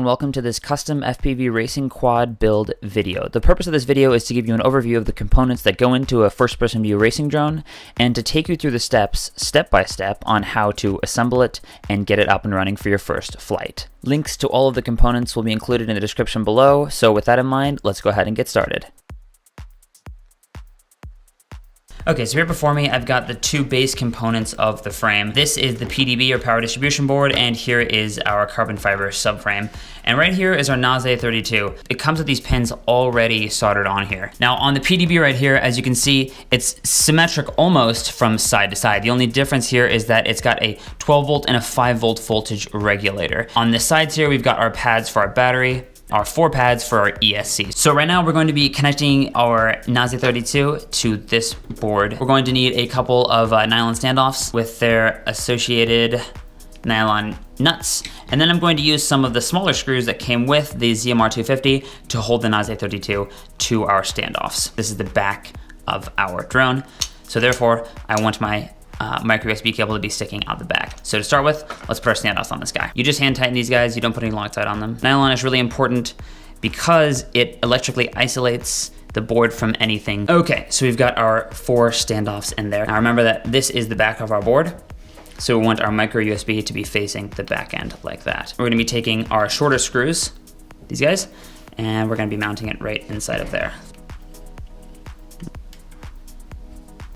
and welcome to this custom FPV racing quad build video. The purpose of this video is to give you an overview of the components that go into a first-person view racing drone and to take you through the steps, step by step, on how to assemble it and get it up and running for your first flight. Links to all of the components will be included in the description below, so with that in mind, let's go ahead and get started. Okay, so here before me, I've got the two base components of the frame. This is the PDB, or power distribution board, and here is our carbon fiber subframe. And right here is our NAZ32. It comes with these pins already soldered on here. Now on the PDB right here, as you can see, it's symmetric almost from side to side. The only difference here is that it's got a 12 volt and a 5 volt voltage regulator. On the sides here, we've got our pads for our battery, our 4 pads for our ESC. So right now we're going to be connecting our NAZ32 to this board. We're going to need a couple of nylon standoffs with their associated nylon nuts. And then I'm going to use some of the smaller screws that came with the ZMR250 to hold the NAZ32 to our standoffs. This is the back of our drone. So therefore, I want my micro USB cable to be sticking out the back. So to start with, let's put our standoffs on this guy. You just hand tighten these guys, you don't put any Loctite on them. Nylon is really important because it electrically isolates the board from anything. Okay, so we've got our 4 standoffs in there. Now remember that this is the back of our board, so we want our micro USB to be facing the back end like that. We're gonna be taking our shorter screws, these guys, and we're gonna be mounting it right inside of there.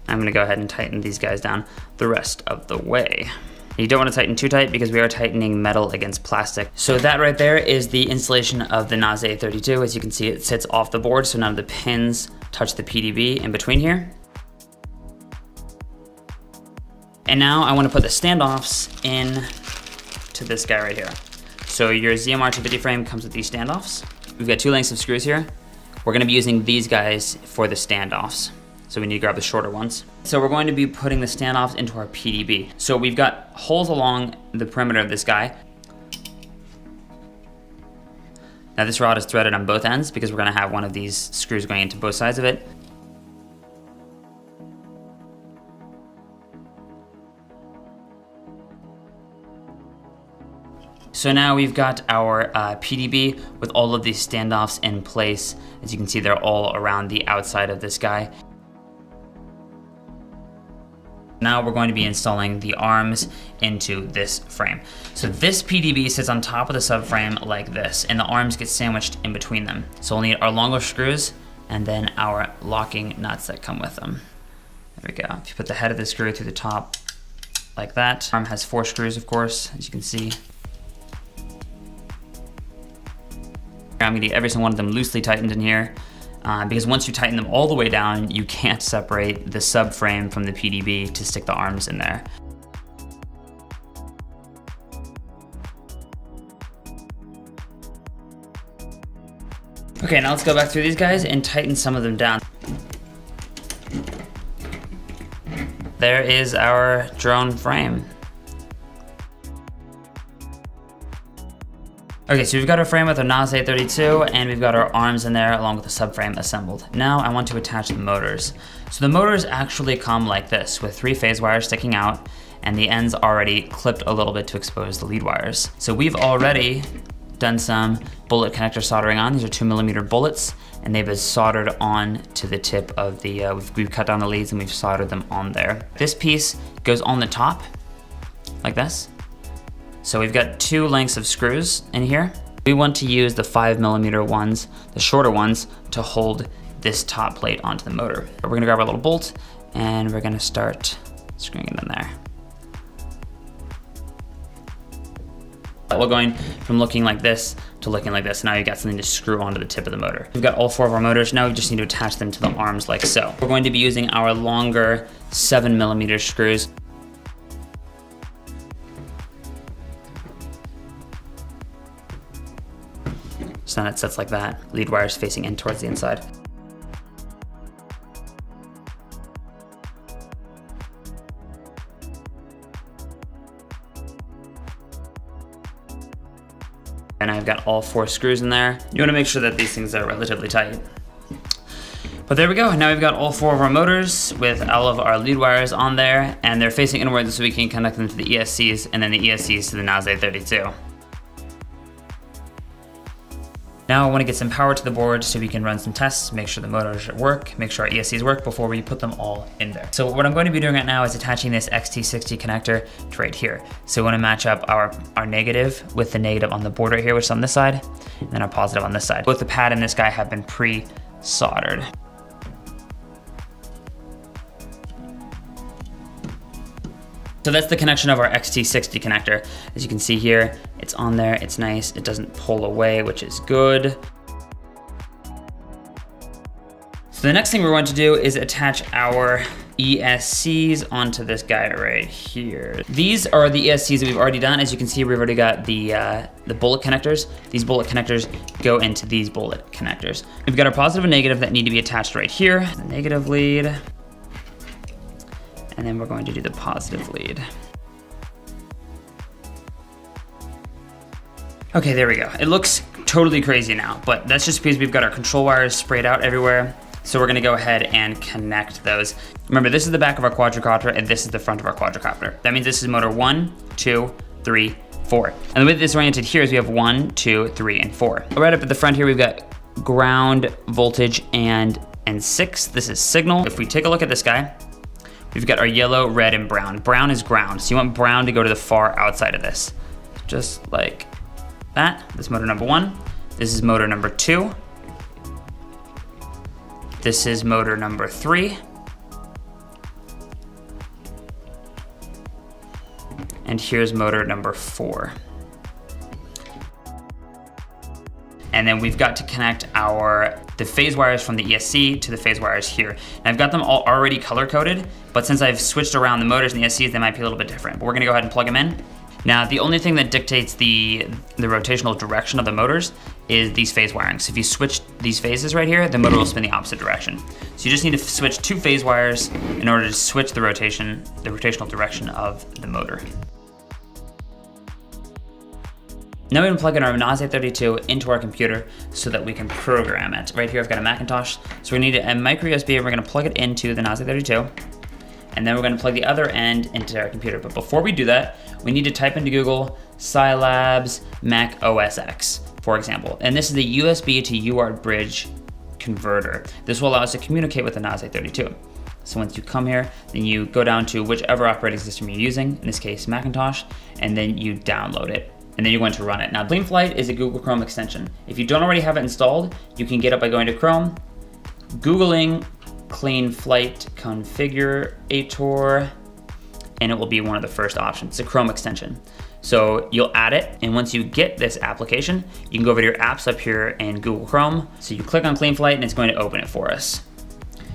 I'm gonna go ahead and tighten these guys down the rest of the way. You don't wanna tighten too tight because we are tightening metal against plastic. So that right there is the installation of the NAZ32. As you can see, it sits off the board, so none of the pins touch the PDB in between here. And now I wanna put the standoffs in to this guy right here. So your ZMR250 frame comes with these standoffs. We've got 2 lengths of screws here. We're gonna be using these guys for the standoffs. So we need to grab the shorter ones. So we're going to be putting the standoffs into our PDB. So we've got holes along the perimeter of this guy. Now this rod is threaded on both ends because we're gonna have one of these screws going into both sides of it. So now we've got our PDB with all of these standoffs in place. As you can see, they're all around the outside of this guy. Now we're going to be installing the arms into this frame. So this PDB sits on top of the subframe like this, and the arms get sandwiched in between them. So we'll need our longer screws and then our locking nuts that come with them. There we go. If you put the head of the screw through the top like that. Arm has 4 screws, of course, as you can see. I'm gonna get every single one of them loosely tightened in here. Because once you tighten them all the way down, you can't separate the subframe from the PDB to stick the arms in there. Okay, now let's go back through these guys and tighten some of them down. There is our drone frame. Okay, so we've got our frame with our NAZ32 and we've got our arms in there along with the subframe assembled. Now I want to attach the motors. So the motors actually come like this with 3 phase wires sticking out and the ends already clipped a little bit to expose the lead wires. So we've already done some bullet connector soldering on. These are 2mm bullets and they've been soldered on to the tip of the, we've cut down the leads and we've soldered them on there. This piece goes on the top like this. So we've got 2 lengths of screws in here. We want to use the 5mm ones, the shorter ones, to hold this top plate onto the motor. We're gonna grab our little bolt and we're gonna start screwing it in there. We're going from looking like this to looking like this. Now you've got something to screw onto the tip of the motor. We've got all 4 of our motors. Now we just need to attach them to the arms like so. We're going to be using our longer 7mm screws. So then it sits like that, lead wires facing in towards the inside. And I've got all 4 screws in there. You wanna make sure that these things are relatively tight. But there we go, now we've got all 4 of our motors with all of our lead wires on there, and they're facing inwards so we can connect them to the ESCs and then the ESCs to the NAZ32. Now I want to get some power to the board so we can run some tests, make sure the motors work, make sure our ESCs work before we put them all in there. So what I'm going to be doing right now is attaching this XT60 connector to right here. So we want to match up our negative with the negative on the board right here, which is on this side, and then our positive on this side. Both the pad and this guy have been pre-soldered. So that's the connection of our XT60 connector. As you can see here, it's on there, it's nice, it doesn't pull away, which is good. So the next thing we're going to do is attach our ESCs onto this guy right here. These are the ESCs that we've already done. As you can see, we've already got the bullet connectors. These bullet connectors go into these bullet connectors. We've got our positive and negative that need to be attached right here. The negative lead. And then we're going to do the positive lead. Okay, there we go. It looks totally crazy now, but that's just because we've got our control wires sprayed out everywhere. So we're gonna go ahead and connect those. Remember, this is the back of our quadricopter and this is the front of our quadricopter. That means this is motor 1, 2, 3, 4. And the way that this is oriented here is we have 1, 2, 3, and 4. Right up at the front here, we've got ground, voltage, and 6. This is signal. If we take a look at this guy, we've got our yellow, red, and brown. Brown is ground, so you want brown to go to the far outside of this. Just like that. This is motor number 1. This is motor number 2. This is motor number 3. And here's motor number 4. And then we've got to connect the phase wires from the ESC to the phase wires here. And I've got them all already color coded, but since I've switched around the motors and the ESCs, they might be a little bit different. But we're gonna go ahead and plug them in. Now, the only thing that dictates the rotational direction of the motors is these phase wirings. So if you switch these phases right here, the motor will spin the opposite direction. So you just need to switch 2 phase wires in order to switch the rotational direction of the motor. Now we're gonna plug in our NAS-A32 into our computer so that we can program it. Right here I've got a Macintosh, so we need a micro USB and we're gonna plug it into the NAS-A32, and then we're gonna plug the other end into our computer. But before we do that, we need to type into Google Scilab's Mac OS X, for example. And this is the USB to UART bridge converter. This will allow us to communicate with the NAS-A32. So once you come here, then you go down to whichever operating system you're using, in this case Macintosh, and then you download it. And then you're going to run it. Now, CleanFlight is a Google Chrome extension. If you don't already have it installed, you can get it by going to Chrome, Googling CleanFlight Configurator, and it will be one of the first options. It's a Chrome extension. So you'll add it, and once you get this application, you can go over to your apps up here in Google Chrome. So you click on CleanFlight, and it's going to open it for us.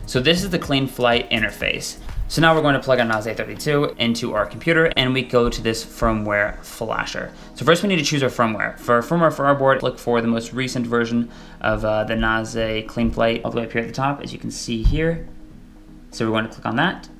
So this is the CleanFlight interface. So now we're going to plug our NAS-A32 into our computer, and we go to this firmware flasher. So first we need to choose our firmware. For our firmware for our board, look for the most recent version of the NAS-A CleanFlight all the way up here at the top, as you can see here. So we're going to click on that.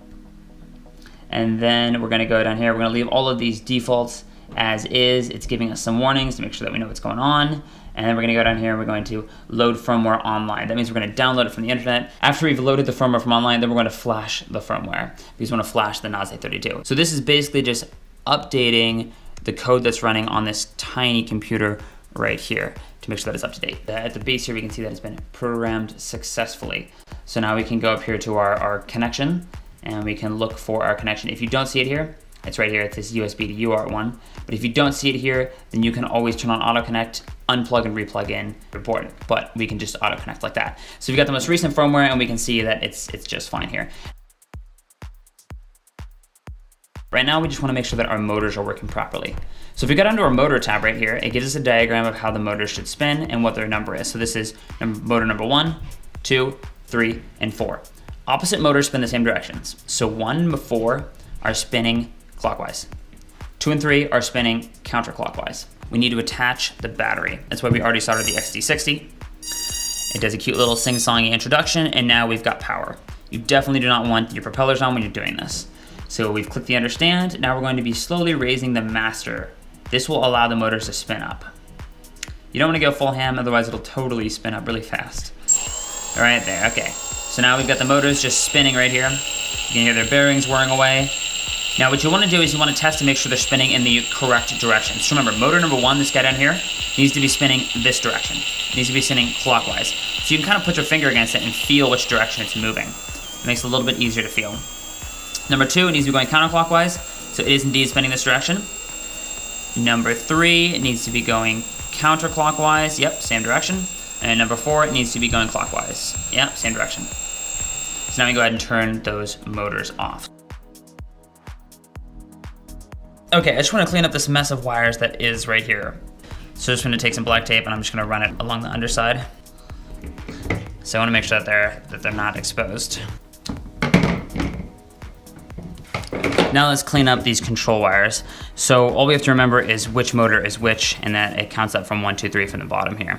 And then we're going to go down here. We're going to leave all of these defaults as is. It's giving us some warnings to make sure that we know what's going on. And then we're gonna go down here and we're going to load firmware online. That means we're gonna download it from the internet. After we've loaded the firmware from online, then we're gonna flash the firmware because we wanna flash the NAS-A32. So this is basically just updating the code that's running on this tiny computer right here to make sure that it's up to date. At the base here, we can see that it's been programmed successfully. So now we can go up here to our connection and we can look for our connection. If you don't see it here, it's right here, it's this USB to UART one. But if you don't see it here, then you can always turn on auto connect, unplug and replug in your board. But we can just auto connect like that. So we've got the most recent firmware and we can see that it's just fine here. Right now, we just wanna make sure that our motors are working properly. So if we go down to our motor tab right here, it gives us a diagram of how the motors should spin and what their number is. So this is motor number 1, 2, 3, and 4. Opposite motors spin the same directions. So 1 and 4 are spinning clockwise. 2 and 3 are spinning counterclockwise. We need to attach the battery. That's why we already started the XT60. It does a cute little sing-songy introduction, and now we've got power. You definitely do not want your propellers on when you're doing this. So we've clicked the understand. Now we're going to be slowly raising the master. This will allow the motors to spin up. You don't want to go full ham, otherwise it'll totally spin up really fast. All right, there, okay. So now we've got the motors just spinning right here. You can hear their bearings whirring away. Now what you want to do is you want to test to make sure they're spinning in the correct direction. So remember, motor number 1, this guy down here, needs to be spinning this direction. needs to be spinning clockwise. So you can kind of put your finger against it and feel which direction it's moving. It makes it a little bit easier to feel. Number 2, it needs to be going counterclockwise, so it is indeed spinning this direction. Number 3, it needs to be going counterclockwise, yep, same direction. And number 4, it needs to be going clockwise, yep, same direction. So now we go ahead and turn those motors off. Okay, I just want to clean up this mess of wires that is right here. So I'm just going to take some black tape and I'm just going to run it along the underside. So I want to make sure that they're not exposed. Now let's clean up these control wires. So all we have to remember is which motor is which, and that it counts up from 1, 2, 3 from the bottom here.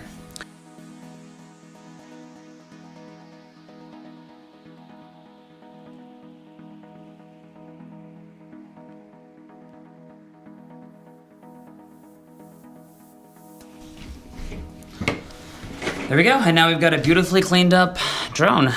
There we go, and now we've got a beautifully cleaned up drone.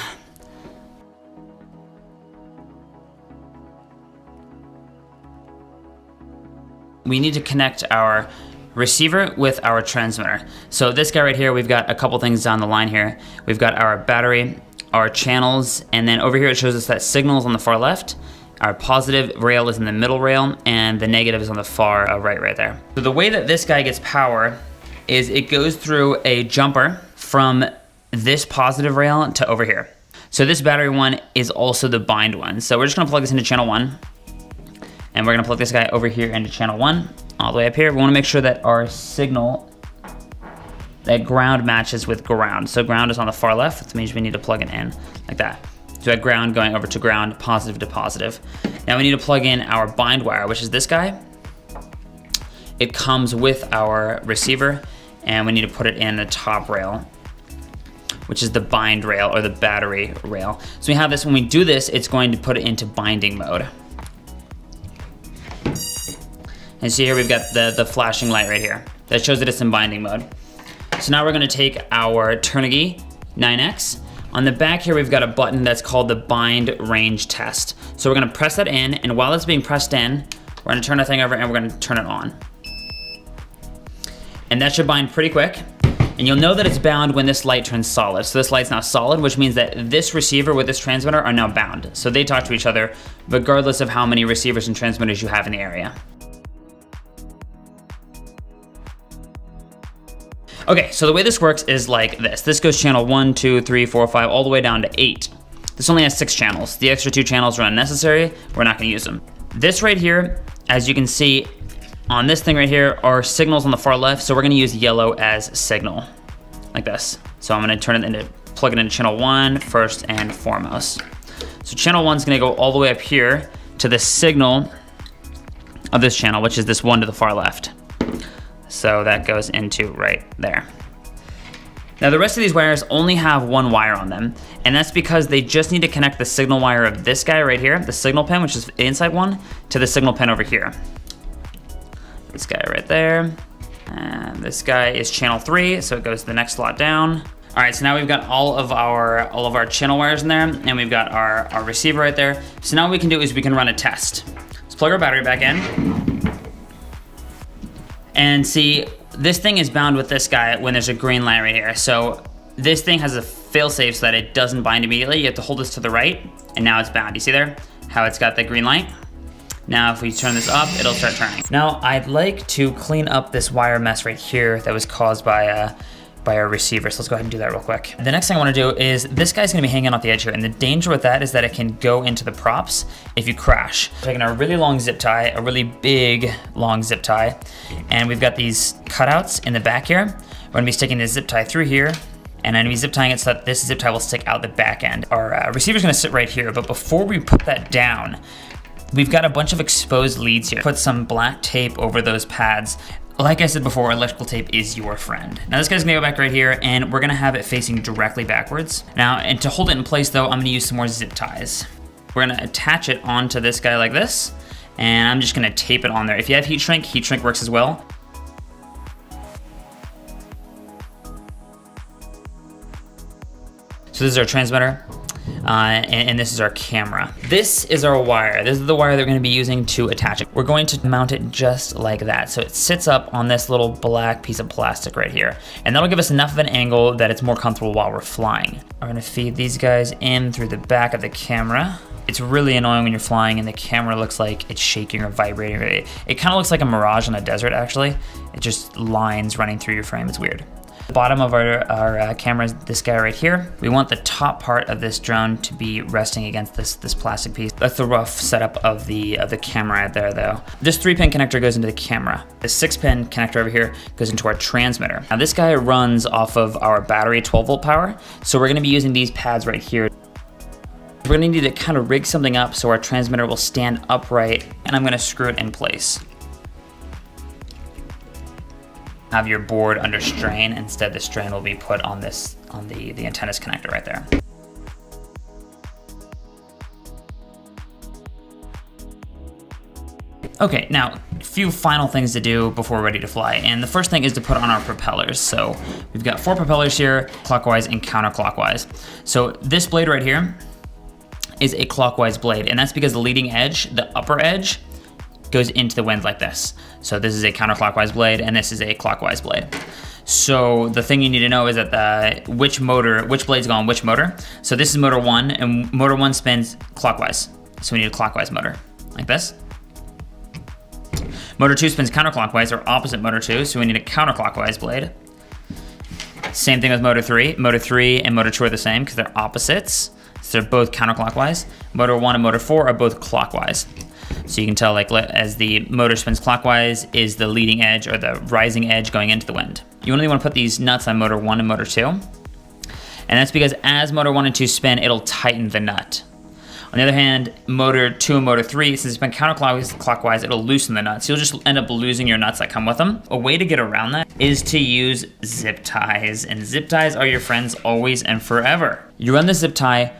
We need to connect our receiver with our transmitter. So this guy right here, we've got a couple things down the line here. We've got our battery, our channels, and then over here it shows us that signal is on the far left. Our positive rail is in the middle rail, and the negative is on the far right there. So the way that this guy gets power is it goes through a jumper from this positive rail to over here. So this battery one is also the bind one. So we're just gonna plug this into channel 1, and we're gonna plug this guy over here into channel 1, all the way up here. We wanna make sure that our signal, that ground matches with ground. So ground is on the far left, which means we need to plug it in like that. So we have ground going over to ground, positive to positive. Now we need to plug in our bind wire, which is this guy. It comes with our receiver, and we need to put it in the top rail, which is the bind rail or the battery rail. So we have this, when we do this, it's going to put it into binding mode. And see here we've got the flashing light right here. That shows that it's in binding mode. So now we're gonna take our Turnigi 9X. On the back here, we've got a button that's called the bind range test. So we're gonna press that in, and while it's being pressed in, we're gonna turn our thing over and we're gonna turn it on. And that should bind pretty quick. And you'll know that it's bound when this light turns solid. So this light's now solid, which means that this receiver with this transmitter are now bound. So they talk to each other regardless of how many receivers and transmitters you have in the area. Okay, so the way this works is like this. This goes channel 1, 2, 3, 4, 5, all the way down to 8. This only has 6 channels. The extra 2 channels are unnecessary. We're not gonna use them. This right here, as you can see, on this thing right here are signals on the far left, so we're gonna use yellow as signal, like this. So I'm gonna plug it into channel 1 first and foremost. So channel 1's gonna go all the way up here to the signal of this channel, which is this one to the far left. So that goes into right there. Now the rest of these wires only have one wire on them, and that's because they just need to connect the signal wire of this guy right here, the signal pin, which is the inside one, to the signal pin over here. This guy right there, and this guy is channel 3, so it goes to the next slot down. All right, so now we've got all of our channel wires in there, and we've got our receiver right there. So now what we can do is we can run a test. Let's plug our battery back in. And see, this thing is bound with this guy when there's a green light right here. So this thing has a failsafe so that it doesn't bind immediately. You have to hold this to the right, and now it's bound. You see there how it's got the green light? Now if we turn this up, it'll start turning. Now I'd like to clean up this wire mess right here that was caused by our receiver. So let's go ahead and do that real quick. The next thing I wanna do is, this guy's gonna be hanging off the edge here, and the danger with that is that it can go into the props if you crash. Taking a really long zip tie, a really big long zip tie, and we've got these cutouts in the back here. We're gonna be sticking this zip tie through here, and I'm gonna be zip tying it so that this zip tie will stick out the back end. Our receiver's gonna sit right here, but before we put that down, we've got a bunch of exposed leads here. Put some black tape over those pads. Like I said before, electrical tape is your friend. Now this guy's gonna go back right here, and we're gonna have it facing directly backwards. Now, and to hold it in place though, I'm gonna use some more zip ties. We're gonna attach it onto this guy like this, and I'm just gonna tape it on there. If you have heat shrink works as well. So this is our transmitter. and this is our camera. This is our wire. This is the wire that we're gonna be using to attach it. We're going to mount it just like that. So it sits up on this little black piece of plastic right here. And that'll give us enough of an angle that it's more comfortable while we're flying. I'm gonna feed these guys in through the back of the camera. It's really annoying when you're flying and the camera looks like it's shaking or vibrating. It kind of looks like a mirage in a desert, actually. It just lines running through your frame. It's weird. The bottom of our camera is this guy right here. We want the top part of this drone to be resting against this plastic piece. That's the rough setup of the camera right there, though. This 3-pin connector goes into the camera. The 6-pin connector over here goes into our transmitter. Now this guy runs off of our battery 12-volt power, so we're gonna be using these pads right here. We're gonna need to kind of rig something up so our transmitter will stand upright, and I'm gonna screw it in place. Have your board under strain. Instead, the strain will be put on the antennas connector right there. Okay, now a few final things to do before we're ready to fly. And the first thing is to put on our propellers. So we've got 4 propellers here, clockwise and counterclockwise. So this blade right here is a clockwise blade, and that's because the leading edge, the upper edge, goes into the wind like this. So this is a counterclockwise blade, and this is a clockwise blade. So the thing you need to know is that which blades go on which motor. So this is motor 1, and motor 1 spins clockwise. So we need a clockwise motor, like this. Motor 2 spins counterclockwise, or opposite motor 2, so we need a counterclockwise blade. Same thing with motor 3. Motor 3 and motor 2 are the same because they're opposites. So they're both counterclockwise. Motor 1 and motor 4 are both clockwise. So you can tell, like, as the motor spins clockwise is the leading edge or the rising edge going into the wind. You only want to put these nuts on motor 1 and motor 2. And that's because as motor 1 and 2 spin, it'll tighten the nut. On the other hand, motor 2 and motor 3, since it's been counterclockwise, it'll loosen the nuts. You'll just end up losing your nuts that come with them. A way to get around that is to use zip ties. And zip ties are your friends always and forever. You run the zip tie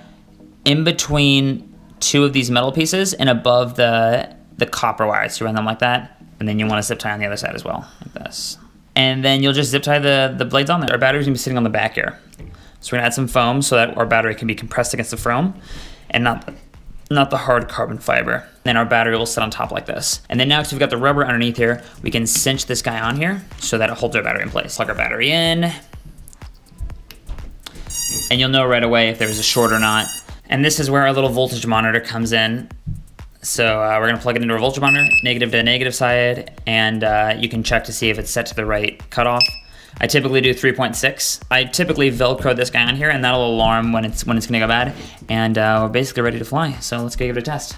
in between 2 of these metal pieces and above the copper wires. So you run them like that, and then you want to zip tie on the other side as well, like this. And then you'll just zip tie the blades on there. Our battery's gonna be sitting on the back here. So we're gonna add some foam so that our battery can be compressed against the foam and not the hard carbon fiber. Then our battery will sit on top like this. And then now, because we've got the rubber underneath here, we can cinch this guy on here so that it holds our battery in place. Plug our battery in, and you'll know right away if there's a short or not. And this is where our little voltage monitor comes in. So we're gonna plug it into our voltage monitor, negative to negative side, and you can check to see if it's set to the right cutoff. I typically do 3.6. I typically Velcro this guy on here, and that'll alarm when it's gonna go bad. And we're basically ready to fly. So let's go give it a test.